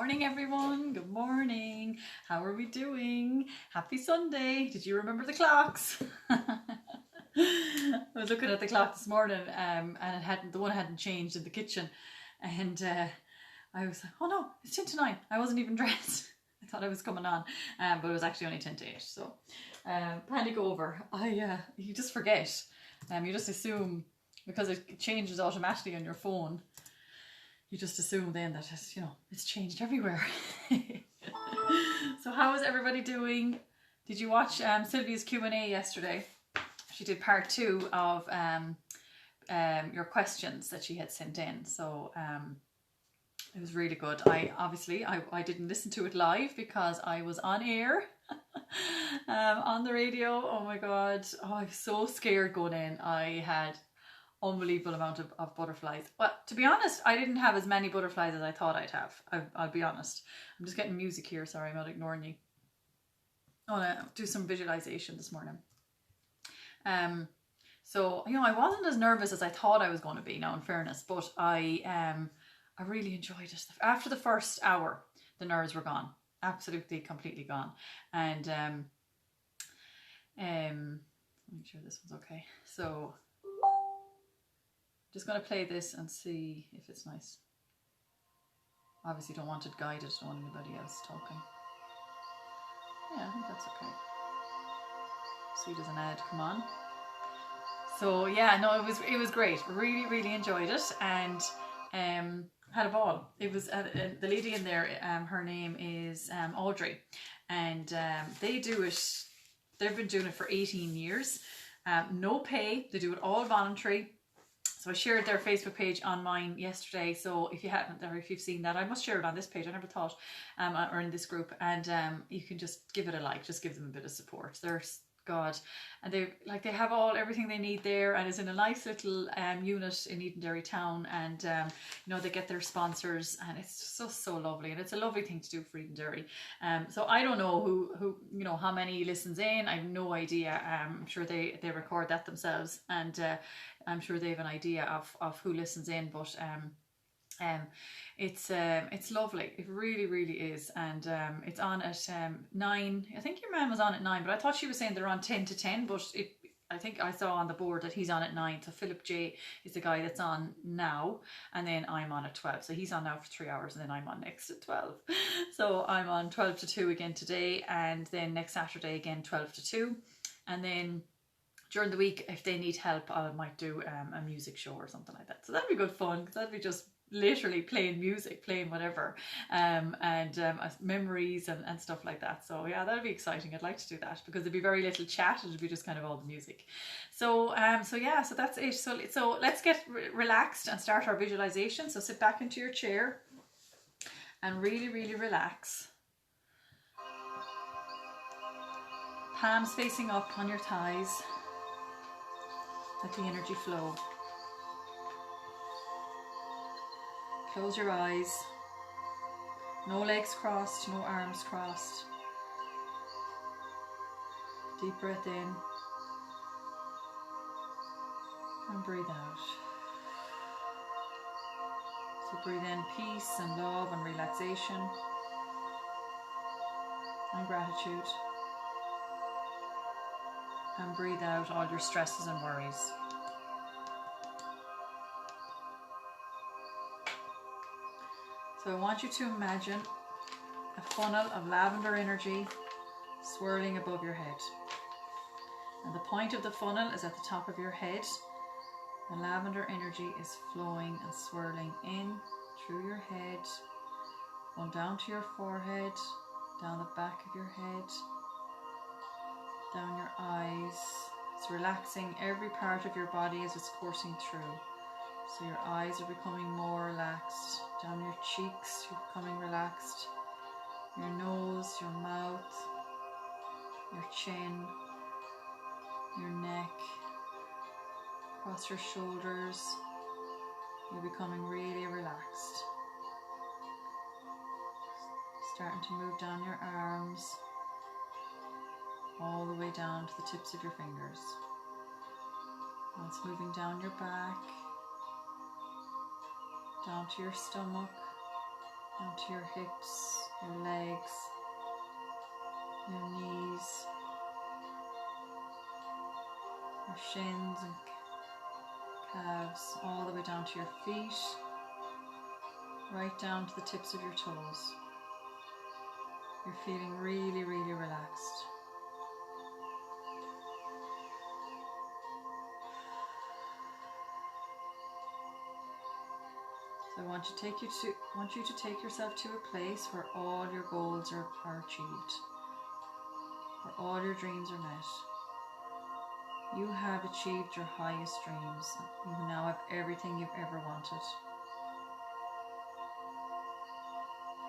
morning, everyone. Good morning. How are we doing? Happy Sunday. Did you remember the clocks? I was looking at the clock this morning and the one hadn't changed in the kitchen. And I was like, oh no, it's 10 to 9. I wasn't even dressed. I thought I was coming on, but it was actually only 10 to 8. So panic over. You just forget. You just assume, because it changes automatically on your phone, you just assume then that it's changed everywhere. So how is everybody doing? Did you watch Sylvia's Q&A yesterday? She did part 2 of your questions that she had sent in. So it was really good. I didn't listen to it live because I was on air on the radio. Oh my God. Oh, I was so scared going in. I had unbelievable amount of butterflies. Well, to be honest, I didn't have as many butterflies as I thought I'd have. I'll be honest. I'm just getting music here. Sorry, I'm not ignoring you. I want to do some visualization this morning. So, I wasn't as nervous as I thought I was going to be, now in fairness, but I really enjoyed it. After the first hour, the nerves were gone. Absolutely, completely gone. And make sure this one's okay. So just going to play this and see if it's nice. Obviously don't want it guided, don't want anybody else talking. Yeah, I think that's okay. See, there's an ad come on. So yeah, no, it was great. Really, really enjoyed it, and had a ball. It was the lady in there. Her name is Audrey, and they do it. They've been doing it for 18 years. No pay. They do it all voluntary. So I shared their Facebook page on mine yesterday. So if you haven't, or if you've seen that, I must share it on this page. I never thought, or in this group, and you can just give it a like. Just give them a bit of support. They're God, and they have everything they need there, and it's in a nice little unit in Edenderry town, and they get their sponsors, and it's just so lovely, and it's a lovely thing to do for Edenderry. So I don't know who how many listens in. I have no idea. I'm sure they record that themselves, and I'm sure they have an idea of who listens in, but it's lovely. It really, really is. And it's on at 9. I think your man was on at 9, but I thought she was saying they're on 10 to 10, but I think I saw on the board that he's on at 9. So Philip J is the guy that's on now, and then I'm on at 12. So he's on now for 3 hours, and then I'm on next at 12. So I'm on 12 to 2 again today, and then next Saturday again 12 to 2. And then during the week, if they need help, I might do a music show or something like that. So that'd be good fun, because that'd be just literally playing music, playing whatever, and memories and stuff like that. So yeah, that'd be exciting. I'd like to do that, because there'd be very little chat. It'd be just kind of all the music. So yeah, so that's it. So let's get relaxed and start our visualization. So sit back into your chair and really, really relax. Palms facing up on your thighs. Let the energy flow. Close your eyes. No legs crossed, no arms crossed. Deep breath in. And breathe out. So breathe in peace and love and relaxation and gratitude. And breathe out all your stresses and worries. So I want you to imagine a funnel of lavender energy swirling above your head. And the point of the funnel is at the top of your head. The lavender energy is flowing and swirling in through your head, going down to your forehead, down the back of your head, down your eyes. It's relaxing every part of your body as it's coursing through. So your eyes are becoming more relaxed. Down your cheeks, you're becoming relaxed. Your nose, your mouth, your chin, your neck, across your shoulders. You're becoming really relaxed. Starting to move down your arms, all the way down to the tips of your fingers. Now it's moving down your back, down to your stomach, down to your hips, your legs, your knees, your shins and calves, all the way down to your feet, right down to the tips of your toes. You're feeling really, really relaxed. So I want you to take yourself to a place where all your goals are achieved, where all your dreams are met. You have achieved your highest dreams. You now have everything you've ever wanted.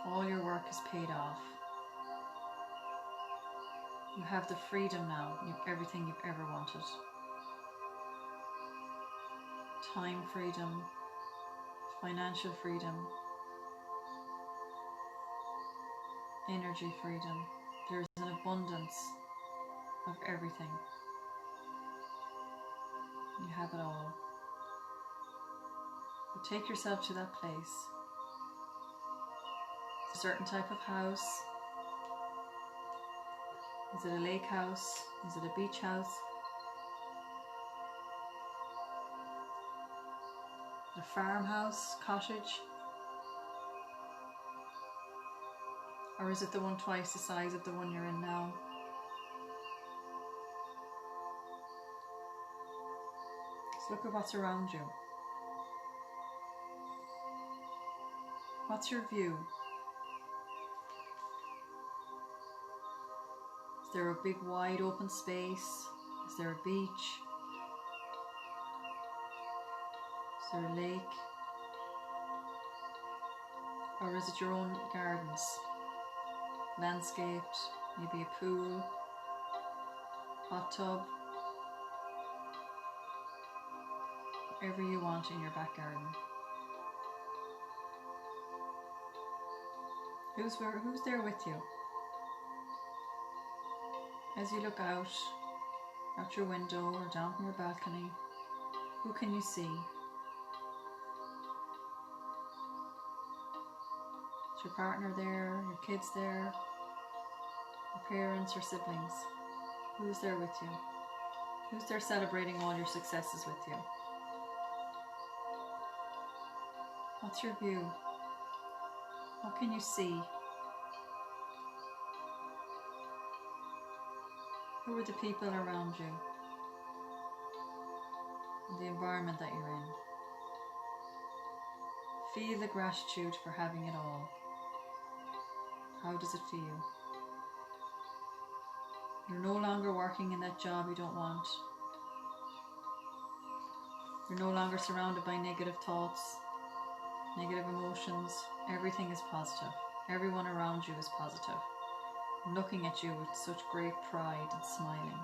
All your work is paid off. You have the freedom now. You have everything you've ever wanted. Time freedom, financial freedom, energy freedom. There's an abundance of everything. You have it all. So take yourself to that place. A certain type of house. Is it a lake house? Is it a beach house? A farmhouse, cottage? Or is it the one twice the size of the one you're in now? Just look at what's around you. What's your view? Is there a big wide open space? Is there a beach? Is there a lake? Or is it your own gardens? Landscaped, maybe a pool, hot tub, whatever you want in your back garden. Who's there with you? As you look out your window or down from your balcony, who can you see? Is your partner there? Your kids there? Your parents or siblings? Who's there with you? Who's there celebrating all your successes with you? What's your view? What can you see? Who are the people around you? And the environment that you're in? Feel the gratitude for having it all. How does it feel? You're no longer working in that job you don't want. You're no longer surrounded by negative thoughts, negative emotions. Everything is positive. Everyone around you is positive. Looking at you with such great pride and smiling.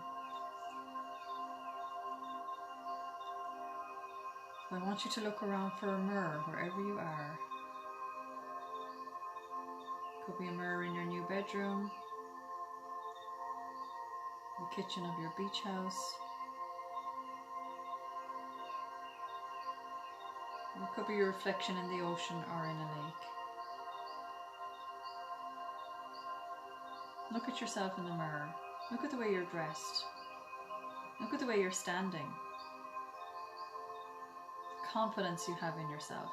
So I want you to look around for a mirror wherever you are. Could be a mirror in your new bedroom, the kitchen of your beach house, or it could be your reflection in the ocean or in a lake. Look at yourself in the mirror. Look at the way you're dressed. Look at the way you're standing. The confidence you have in yourself.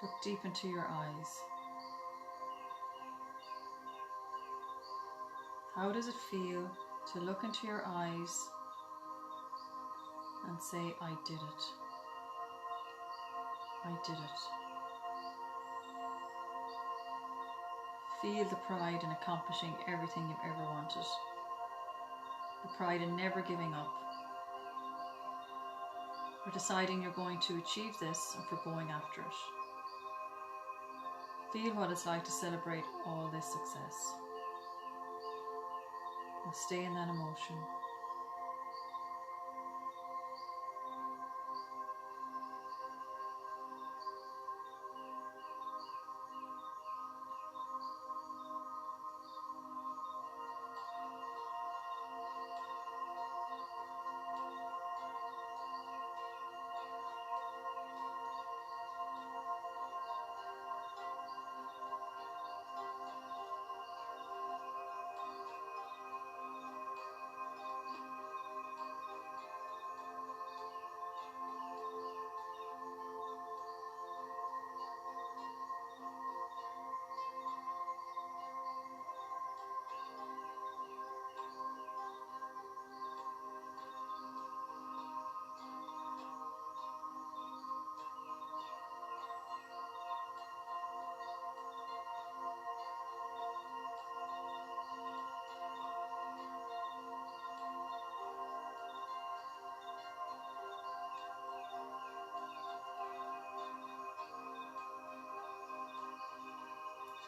Look deep into your eyes. How does it feel to look into your eyes and say, I did it. I did it. Feel the pride in accomplishing everything you've ever wanted. The pride in never giving up. For deciding you're going to achieve this and for going after it. Feel what it's like to celebrate all this success. And stay in that emotion.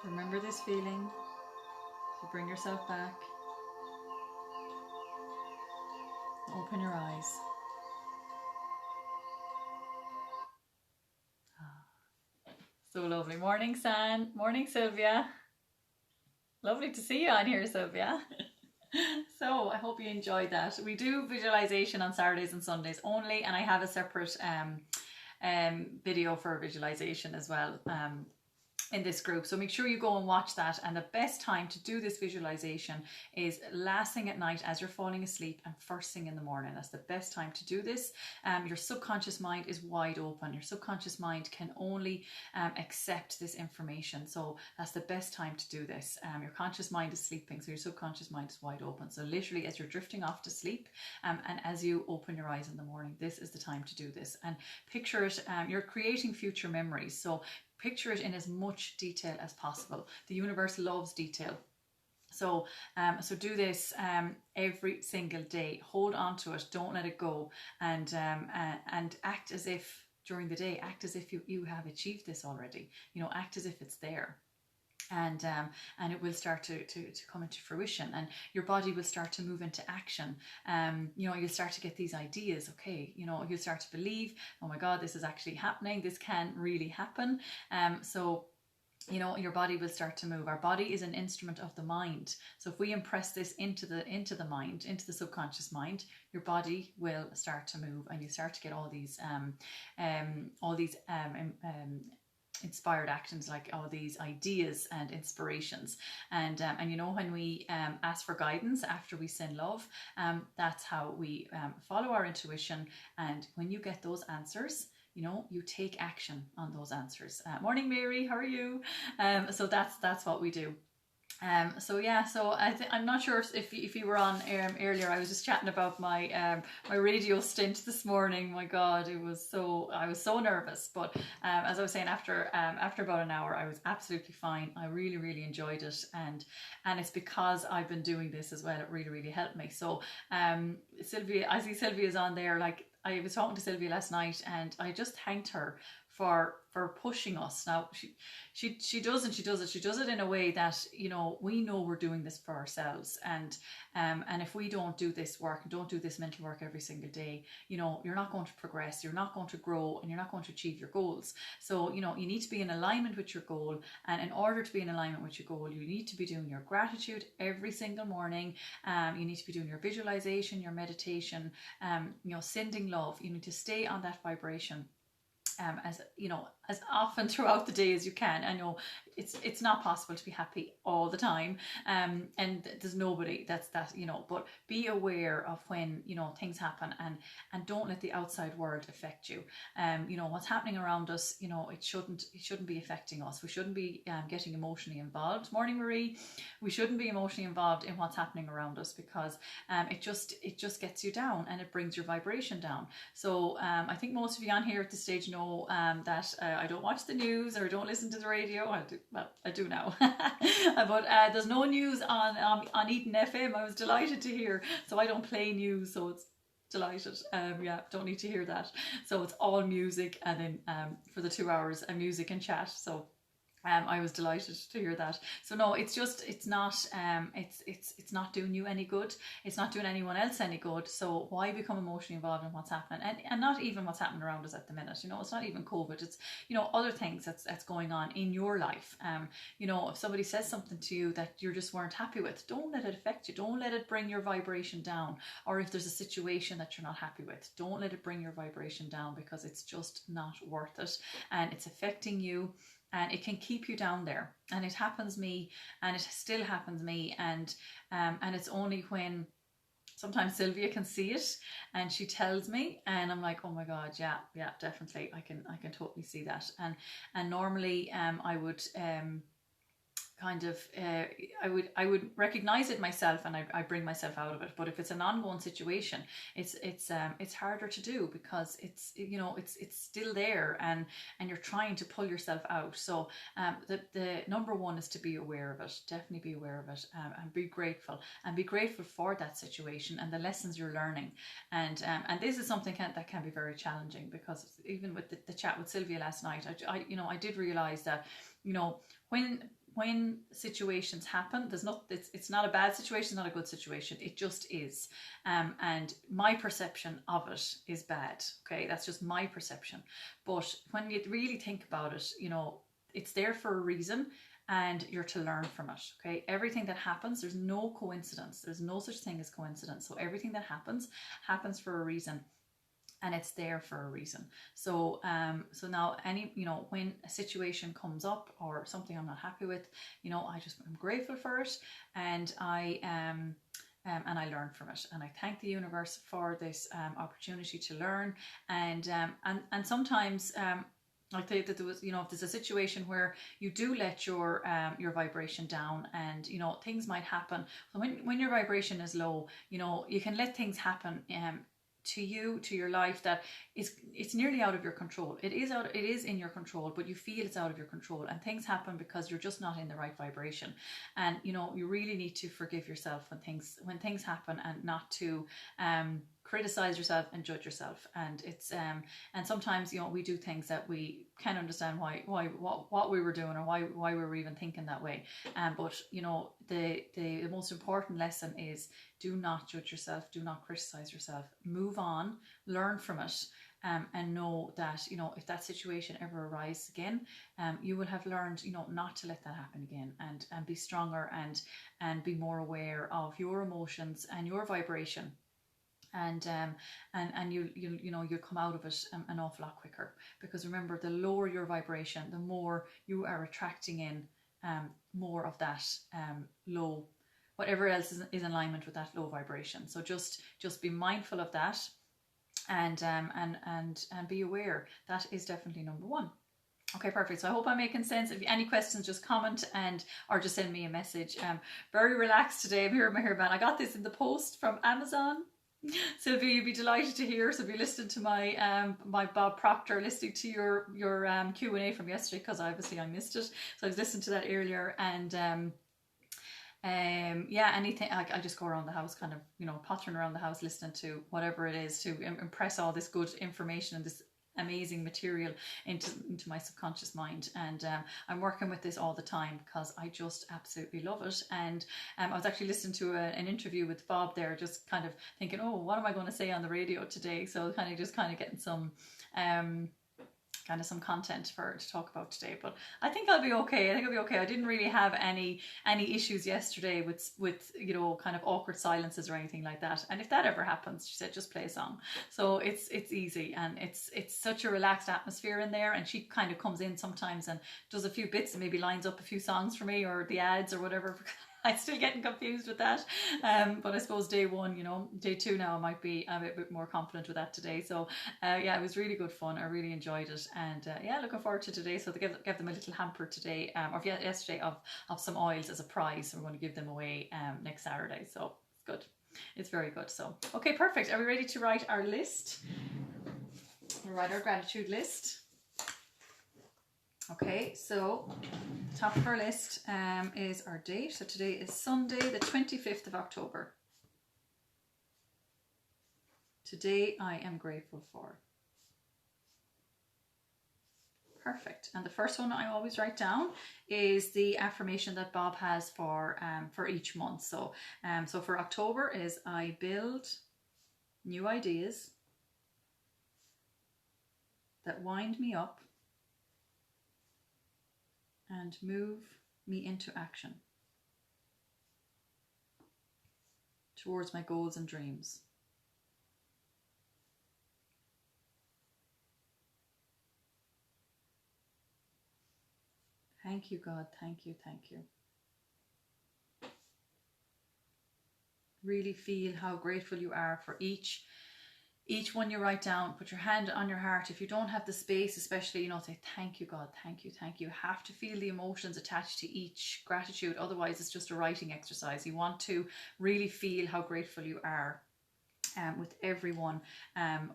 Remember this feeling. So bring yourself back. Open your eyes. So lovely. Morning, San. Morning, Sylvia. Lovely to see you on here, Sylvia. So I hope you enjoyed that. We do visualization on Saturdays and Sundays only, and I have a separate video for visualization as well. In this group, so make sure you go and watch that. And the best time to do this visualization is last thing at night as you're falling asleep and first thing in the morning. That's the best time to do this. Your subconscious mind is wide open. Your subconscious mind can only accept this information, so that's the best time to do this. Your conscious mind is sleeping, so your subconscious mind is wide open. So literally as you're drifting off to sleep and as you open your eyes in the morning, this is the time to do this. And picture it, you're creating future memories, so picture it in as much detail as possible. The universe loves detail. So so do this every single day. Hold on to it. Don't let it go. And act as if during the day, act as if you have achieved this already. You know, act as if it's there. And it will start to come into fruition, and your body will start to move into action. You know, you'll start to get these ideas. Okay, you know, you'll start to believe, oh my God, this is actually happening. This can really happen. So you know, your body will start to move. Our body is an instrument of the mind. So if we impress this into the mind, into the subconscious mind, your body will start to move, and you start to get all these inspired actions, like all these ideas and inspirations. And you know, when we ask for guidance after we send love, that's how we follow our intuition. And when you get those answers, you know, you take action on those answers. Morning, Mary, how are you? So that's what we do. So yeah, so I'm not sure if you were on earlier. I was just chatting about my my radio stint this morning. My God, I was so nervous. But as I was saying, after about an hour, I was absolutely fine. I really enjoyed it, and it's because I've been doing this as well. It really helped me. So Sylvia, I see Sylvia's on there. Like, I was talking to Sylvia last night, and I just thanked her for pushing us. Now she does it in a way that, you know, we know we're doing this for ourselves, and if we don't do this work, don't do this mental work every single day, you know, you're not going to progress, you're not going to grow, and you're not going to achieve your goals. So, you know, you need to be in alignment with your goal, and in order to be in alignment with your goal, you need to be doing your gratitude every single morning. You need to be doing your visualization, your meditation, you know, sending love. You need to stay on that vibration. As you know, as often throughout the day as you can. I know it's not possible to be happy all the time, and there's nobody that's that, you know, but be aware of when, you know, things happen, and don't let the outside world affect you. You know, what's happening around us, you know, it shouldn't be affecting us. We shouldn't be getting emotionally involved. Morning, Marie. We shouldn't be emotionally involved in what's happening around us, because it just gets you down, and it brings your vibration down. So I think most of you on here at this stage know that I don't watch the news, or don't listen to the radio. I do now. But there's no news on Eaton FM. I was delighted to hear. So I don't play news, so it's delighted. Yeah, don't need to hear that. So it's all music, and then for the 2 hours, music and chat. So I was delighted to hear that. So no, it's not doing you any good. It's not doing anyone else any good. So why become emotionally involved in what's happening, and not even what's happening around us at the minute? You know, it's not even COVID. It's, you know, other things that's going on in your life. You know, if somebody says something to you that you just weren't happy with, don't let it affect you. Don't let it bring your vibration down. Or if there's a situation that you're not happy with, don't let it bring your vibration down, because it's just not worth it, and it's affecting you. And it can keep you down there. And it happens me, and it still happens me. And it's only when sometimes Sylvia can see it, and she tells me, and I'm like, oh my God, yeah, definitely, I can totally see that. And normally I would kind of I would recognize it myself, and I bring myself out of it. But if it's an ongoing situation, it's harder to do, because it's, you know, it's still there, and you're trying to pull yourself out. So the number one is to be aware of it. Definitely be aware of it, and be grateful for that situation and the lessons you're learning. And this is something that can be very challenging, because even with the chat with Sylvia last night, I did realize that, you know, when when situations happen, it's not a bad situation, not a good situation, it just is. And my perception of it is bad. Okay, that's just my perception. But when you really think about it, you know, it's there for a reason, and you're to learn from it. Okay, everything that happens, there's no coincidence. There's no such thing as coincidence. So everything that happens for a reason, and it's there for a reason. So so now when a situation comes up or something I'm not happy with, I'm grateful for it, and I learn from it, and I thank the universe for this opportunity to learn. And sometimes I think that there was, if there's a situation where you do let your vibration down, and things might happen. So when your vibration is low, you can let things happen to you, to your life, that it's nearly out of your control. It is in your control, but you feel it's out of your control, and things happen because you're just not in the right vibration. And you really need to forgive yourself when things happen, and not to criticize yourself and judge yourself. And it's and sometimes we do things that we can't understand what we were doing, or why we were even thinking that way. But the most important lesson is, do not judge yourself, do not criticize yourself, move on, learn from it, and know that if that situation ever arises again, you will have learned not to let that happen again, and be stronger, and be more aware of your emotions and your vibration. And you'll come out of it an awful lot quicker, because remember, the lower your vibration, the more you are attracting in more of that low, whatever else is in alignment with that low vibration. So just be mindful of that, and be aware. That is definitely number one. Okay, perfect. So I hope I'm making sense. If you have any questions, just comment or just send me a message. Very relaxed today. I'm here with my hairband. I got this in the post from Amazon. Sylvia, you'd be delighted to hear. So be listening to my my Bob Proctor, listening to your Q&A from yesterday, because obviously I missed it. So I was listening to that earlier, and anything. I just go around the house, kind of pottering around the house, listening to whatever it is to impress all this good information and this amazing material into my subconscious mind. And I'm working with this all the time, because I just absolutely love it. And I was actually listening to an interview with Bob there, just kind of thinking, oh, what am I going to say on the radio today? So kind of getting some some content to talk about today. But I think I'll be okay. I didn't really have any issues yesterday with kind of awkward silences or anything like that. And if that ever happens, she said, just play a song. So it's easy, and it's such a relaxed atmosphere in there. And she kind of comes in sometimes and does a few bits, and maybe lines up a few songs for me, or the ads or whatever. I'm still getting confused with that. But I suppose day one, day two now, I might be a bit more confident with that today. So it was really good fun. I really enjoyed it. And looking forward to today. So they gave them a little hamper today, or yesterday, of some oils as a prize. So we're going to give them away next Saturday. So it's good. It's very good. So, okay, perfect. Are we ready to write our list? We'll write our gratitude list. Okay, so top of our list is our date. So today is Sunday, the 25th of October. Today I am grateful for. Perfect. And the first one I always write down is the affirmation that Bob has for each month. So for October is, I build new ideas that wind me up and move me into action towards my goals and dreams. Thank you, God. Thank you. Thank you. Really feel how grateful you are for each one you write down. Put your hand on your heart. If you don't have the space, especially, say, thank you, God, thank you, thank you. You have to feel the emotions attached to each gratitude. Otherwise, it's just a writing exercise. You want to really feel how grateful you are with everyone.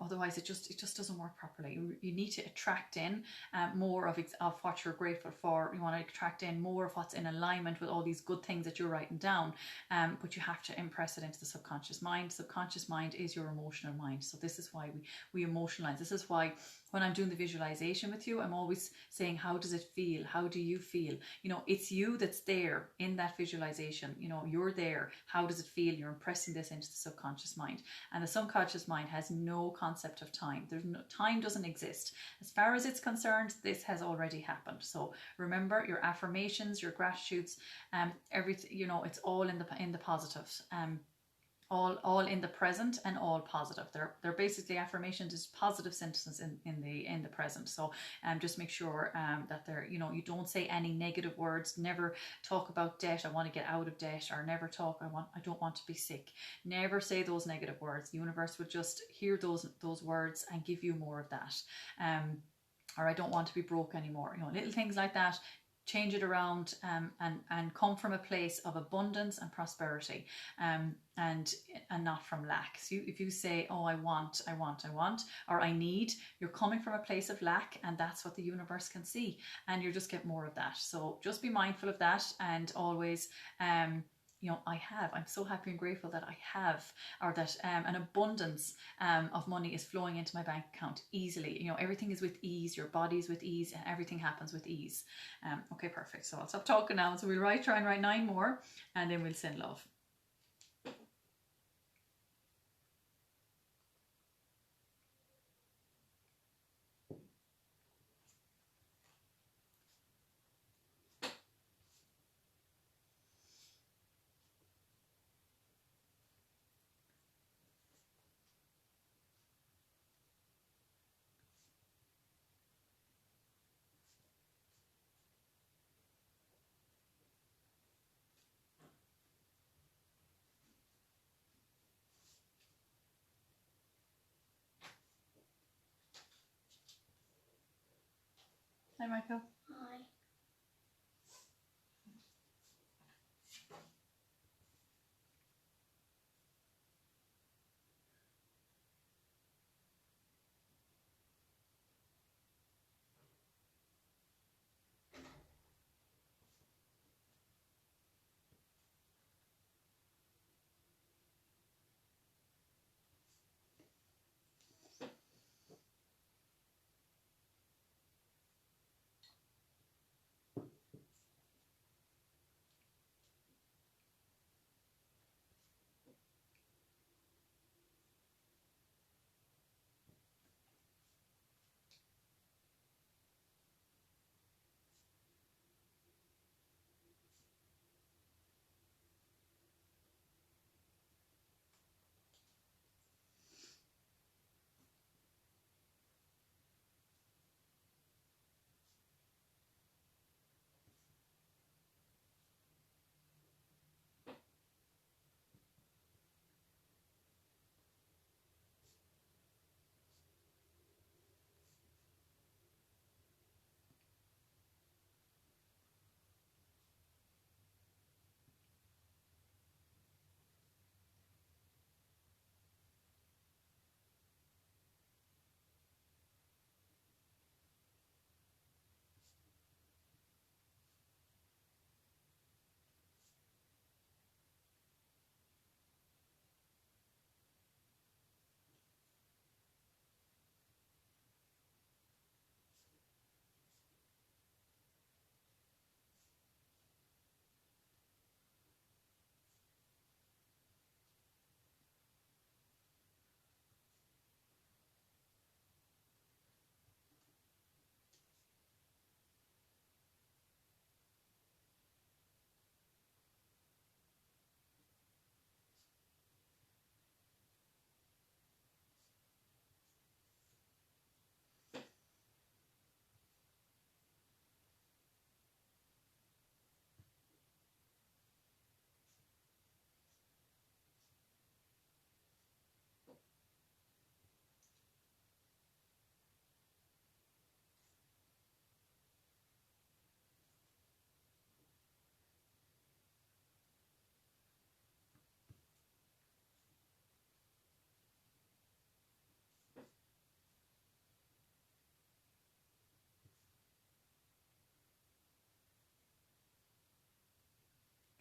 Otherwise, it just doesn't work properly. You need to attract in more of what you're grateful for. You want to attract in more of what's in alignment with all these good things that you're writing down. But you have to impress it into the subconscious mind. Subconscious mind is your emotional mind. So this is why we emotionalize. This is why when I'm doing the visualization with you, I'm always saying, how does it feel? How do you feel? You know, it's you that's there in that visualization. You know, you're there. How does it feel? You're impressing this into the subconscious mind. And the subconscious mind has no concept of time. Time doesn't exist. As far as it's concerned, this has already happened. So remember your affirmations, your gratitudes, everything, you know, it's all in the positives. All in the present and all positive. They're basically affirmations, is positive sentences in the present. So just make sure that they're, you know, you don't say any negative words. Never talk about debt. I want to get out of debt. Or never talk, I don't want to be sick. Never say those negative words. The universe would just hear those words and give you more of that. Or I don't want to be broke anymore. You know, little things like that. Change it around and come from a place of abundance and prosperity, and not from lack. So if you say, oh, I want, or I need, you're coming from a place of lack, and that's what the universe can see, and you just get more of that. So just be mindful of that, and always you know, I'm so happy and grateful that I have, or that an abundance of money is flowing into my bank account easily. You know, everything is with ease, your body's with ease, and everything happens with ease. Okay, perfect. So I'll stop talking now. So we'll try and write 9 more, and then we'll send love. Hi, Michael. Hi.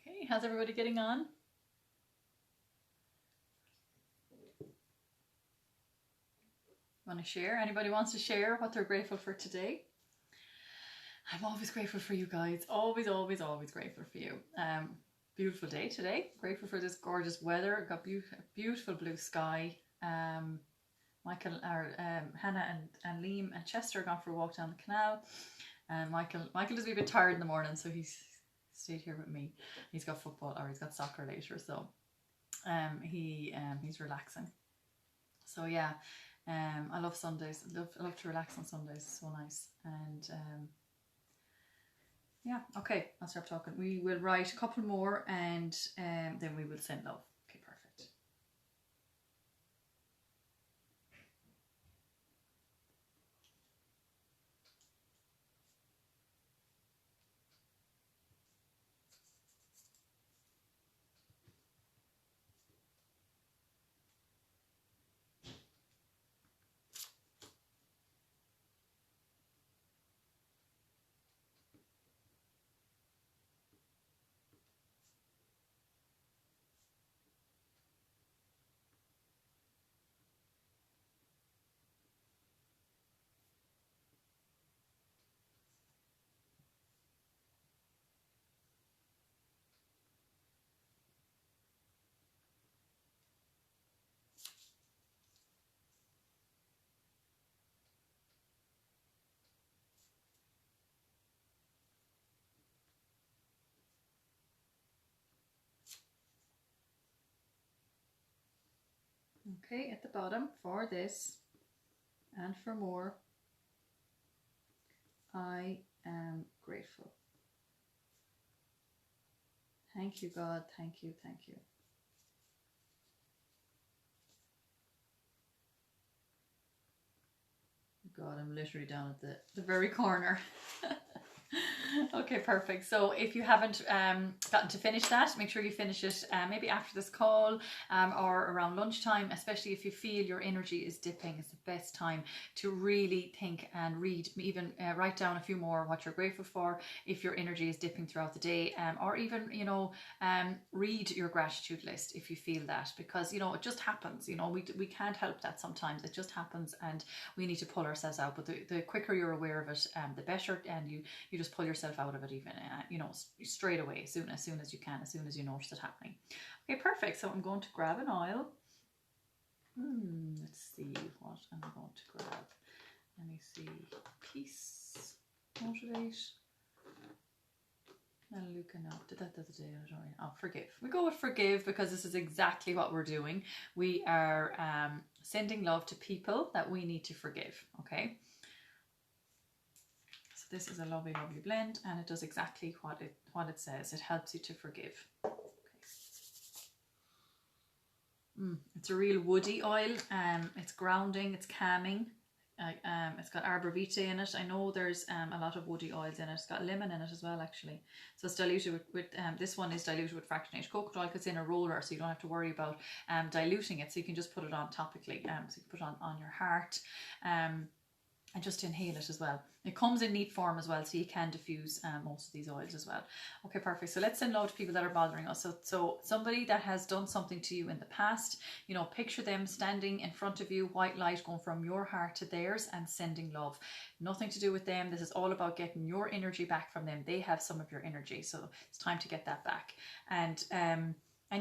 Okay, how's everybody getting on? Want to share? Anybody wants to share what they're grateful for today? I'm always grateful for you guys. Always, always, always grateful for you. Beautiful day today. Grateful for this gorgeous weather. Got beautiful blue sky. Michael, Hannah and Liam and Chester are gone for a walk down the canal. Michael is a bit tired in the morning, so he's stayed here with me. He's got football, or he's got soccer later, so he's relaxing. So yeah, I love Sundays. I love to relax on Sundays. It's so nice. And yeah, okay, I'll stop talking. We will write a couple more, and then we will send love. Okay, perfect. Okay, at the bottom, for this and for more, I am grateful. Thank you, God. Thank you, thank you. God, I'm literally down at the very corner. Okay, perfect. So if you haven't gotten to finish that, make sure you finish it maybe after this call or around lunchtime, especially if you feel your energy is dipping. It's the best time to really think and read, even write down a few more what you're grateful for if your energy is dipping throughout the day, or even, read your gratitude list if you feel that, because, it just happens. We can't help that sometimes. It just happens, and we need to pull ourselves out. But the quicker you're aware of it, the better, and you just pull yourself out of it, even straight away, as soon as you can, as soon as you notice it happening. Okay, perfect. So I'm going to grab an oil. Let's see what I'm going to grab. Let me see. Peace, motivate. Luca, no, did that the other day. I don't really. Oh, forgive. We go with forgive because this is exactly what we're doing. We are sending love to people that we need to forgive. Okay. This is a lovely, lovely blend, and it does exactly what it says. It helps you to forgive. Okay. It's a real woody oil. It's grounding. It's calming. It's got arbor vitae in it. I know there's a lot of woody oils in it. It's got lemon in it as well, actually. So it's diluted with this one is diluted with fractionated coconut oil. It's in a roller, so you don't have to worry about diluting it. So you can just put it on topically. So you can put it on your heart. And just inhale it as well. It comes in neat form as well, so you can diffuse most of these oils as well. Okay, perfect. So let's send love to people that are bothering us. So somebody that has done something to you in the past, picture them standing in front of you, white light going from your heart to theirs, and sending love. Nothing to do with them. This is all about getting your energy back from them. They have some of your energy, so it's time to get that back. And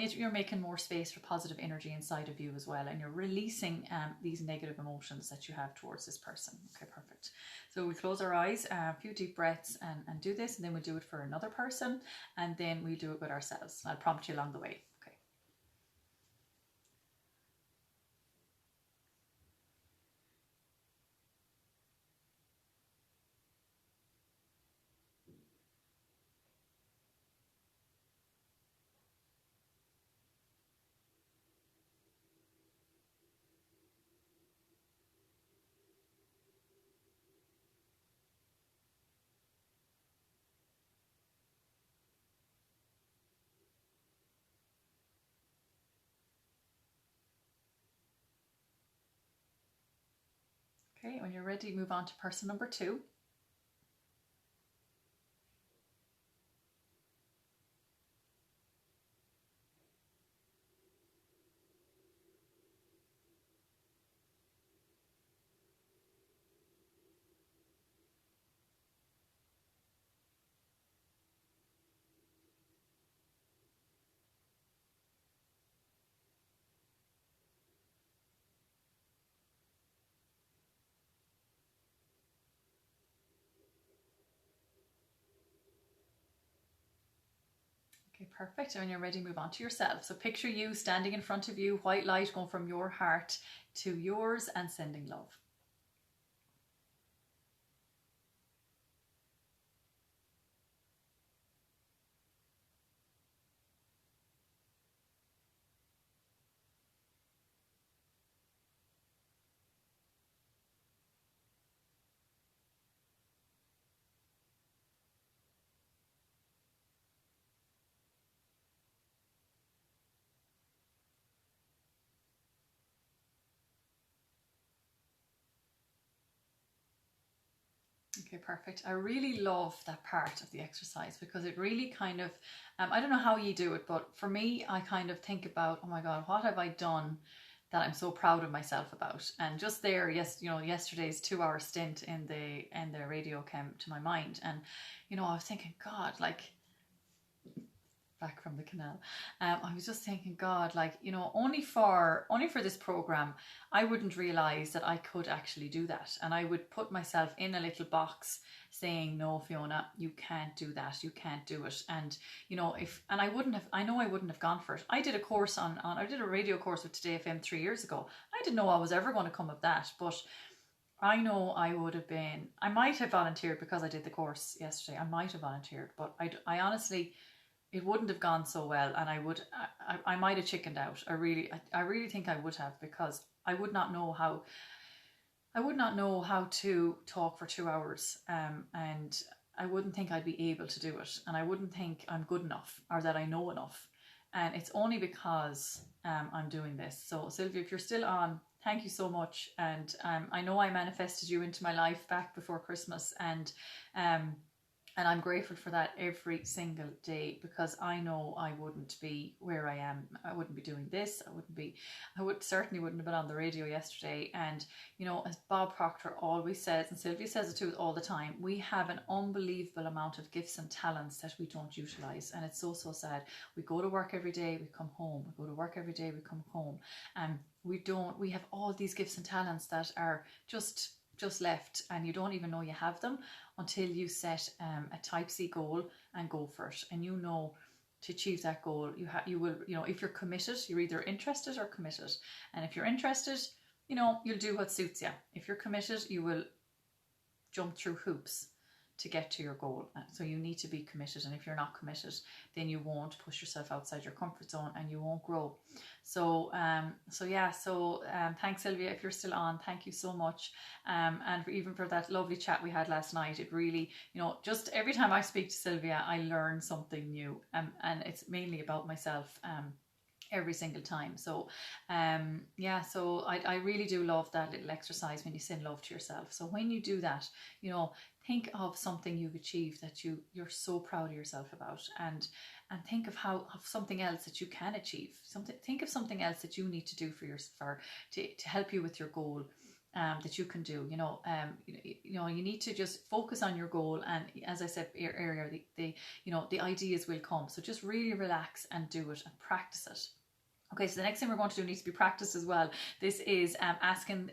you're making more space for positive energy inside of you as well, and you're releasing these negative emotions that you have towards this person. Okay, perfect. So we close our eyes, a few deep breaths, and do this, and then we'll do it for another person, and then we'll do it with ourselves. I'll prompt you along the way. Okay. Okay, when you're ready, move on to person number 2. perfect. And when you're ready, move on to yourself. So picture you standing in front of you, white light going from your heart to yours and sending love. Okay, perfect. I really love that part of the exercise because it really kind of, I don't know how you do it, but for me, I kind of think about, oh my God, what have I done that I'm so proud of myself about? And just there, yes, yesterday's 2-hour stint in the radio came to my mind, and I was thinking, God, like, back from the canal. I was just thinking, God, like, only for this program, I wouldn't realize that I could actually do that, and I would put myself in a little box saying, no, Fiona, you can't do that, you can't do it. And I wouldn't have gone for it. I did a course I did a radio course with Today FM 3 years ago. I didn't know I was ever going to come of that, but I know I might have volunteered because I did the course yesterday. I might have volunteered, but I honestly, it wouldn't have gone so well, and I might have chickened out. I really think I would have, because I would not know how to talk for 2 hours, and I wouldn't think I'd be able to do it, and I wouldn't think I'm good enough or that I know enough, and it's only because I'm doing this. So Sylvia, if you're still on, thank you so much, and I know I manifested you into my life back before Christmas, and I'm grateful for that every single day, because I know I wouldn't be where I am. I wouldn't be doing this. Certainly wouldn't have been on the radio yesterday. And, as Bob Proctor always says, and Sylvia says it too all the time, we have an unbelievable amount of gifts and talents that we don't utilize. And it's so, so sad. We go to work every day, we come home. We go to work every day, we come home. And we have all these gifts and talents that are just left, and you don't even know you have them until you set a type C goal and go for it. And to achieve that goal, you will, if you're committed, you're either interested or committed. And if you're interested, you'll do what suits you. If you're committed, you will jump through hoops to get to your goal. So you need to be committed, and if you're not committed, then you won't push yourself outside your comfort zone and you won't grow. So thanks, Sylvia, if you're still on, thank you so much, and even for that lovely chat we had last night. It really, just every time I speak to Sylvia, I learn something new, and it's mainly about myself every single time. So so I really do love that little exercise when you send love to yourself. So when you do that, think of something you've achieved that you're so proud of yourself about, and think of something else that you can achieve. Think of something else that you need to do to help you with your goal, that you can do. You need to just focus on your goal, and as I said earlier, the ideas will come. So just really relax and do it and practice it. Okay, so the next thing we're going to do needs to be practice as well. This is asking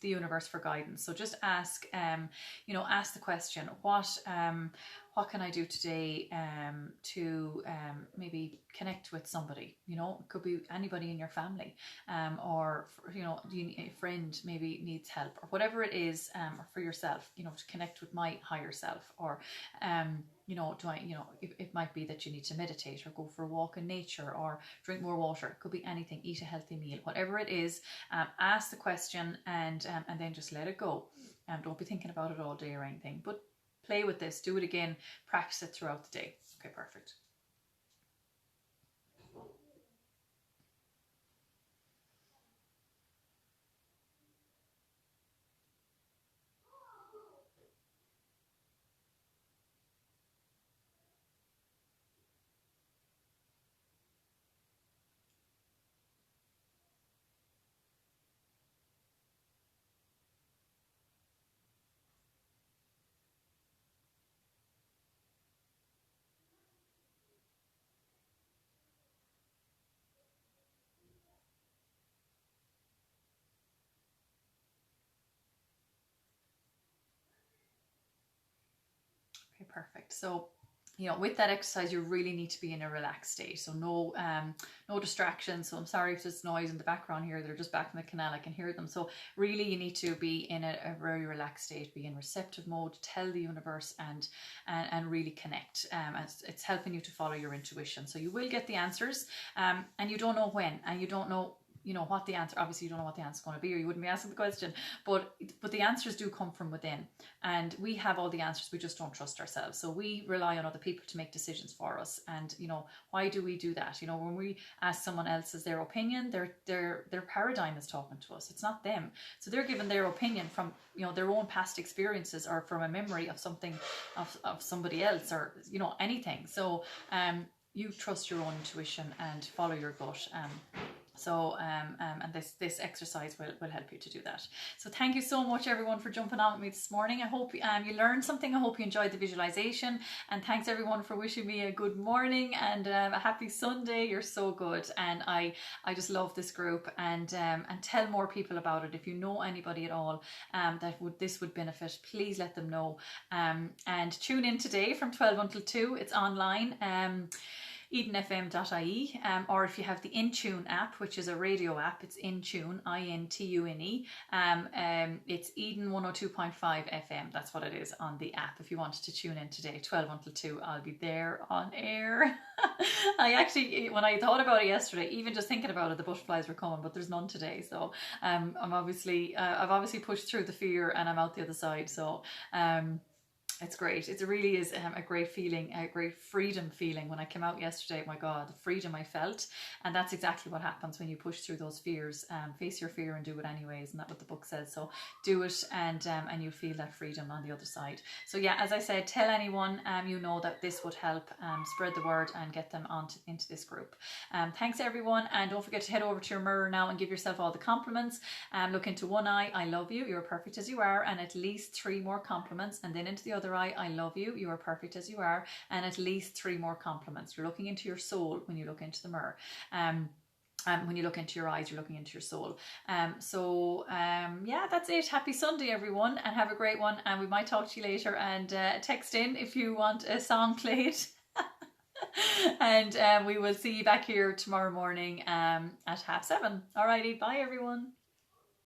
the universe for guidance. So just ask the question, what can I do today to maybe connect with somebody? It could be anybody in your family, or a friend maybe needs help, or whatever it is, or for yourself, to connect with my higher self, or it might be that you need to meditate, or go for a walk in nature, or drink more water. It could be anything. Eat a healthy meal. Whatever it is, ask the question, and then just let it go. Don't be thinking about it all day or anything, but play with this. Do it again. Practice it throughout the day. Okay, perfect. Okay, perfect. So you know, with that exercise, you really need to be in a relaxed state. So no, no distractions. So I'm sorry if there's noise in the background here. They're just back in the canal. I can hear them. So really, you need to be in a very relaxed state. Be in receptive mode. Tell the universe and really connect. It's helping you to follow your intuition. So you will get the answers, and you don't know when, and you don't know, you know, what the answer, obviously you don't know what the answer is going to be, or you wouldn't be asking the question, but the answers do come from within, and we have all the answers, we just don't trust ourselves. So we rely on other people to make decisions for us. And you know, why do we do that? You know, when we ask someone else's their opinion, their paradigm is talking to us, it's not them. So they're given their opinion from, you know, their own past experiences, or from a memory of something, of somebody else, or you know, anything. So you trust your own intuition and follow your gut. And this exercise will help you to do that. So thank you so much, everyone, for jumping on with me this morning. I hope you learned something. I hope you enjoyed the visualization, and thanks everyone for wishing me a good morning and a happy Sunday. You're so good, and I just love this group. And tell more people about it. If you know anybody at all this would benefit, please let them know. And tune in today from 12 until 2. It's online. EdenFM.ie, or if you have the Intune app, which is a radio app, it's Intune, INTUNE. It's Eden 102.5 FM. That's what it is on the app. If you wanted to tune in today, 12 until 2, I'll be there on air. I actually, when I thought about it yesterday, even just thinking about it, the butterflies were coming, but there's none today. So I've obviously pushed through the fear, and I'm out the other side. So it's great. It really is a great feeling, a great freedom feeling. When I came out yesterday, my God, the freedom I felt. And that's exactly what happens when you push through those fears. Face your fear and do it anyways. Isn't that what the book says? So do it, and you feel that freedom on the other side. So yeah, as I said, tell anyone you know that this would help. Spread the word and get them into this group. Thanks everyone, and don't forget to head over to your mirror now and give yourself all the compliments. Look into one eye, I love you, you're perfect as you are, and at least 3 more compliments, and then into the other eye, I love you, you are perfect as you are, and at least 3 more compliments. You're looking into your soul when you look into the mirror. When you look into your eyes, you're looking into your soul. Yeah, that's it. Happy Sunday, everyone, and have a great one. And we might talk to you later, and text in if you want a song played. And we will see you back here tomorrow morning at 7:30. Alrighty, bye everyone.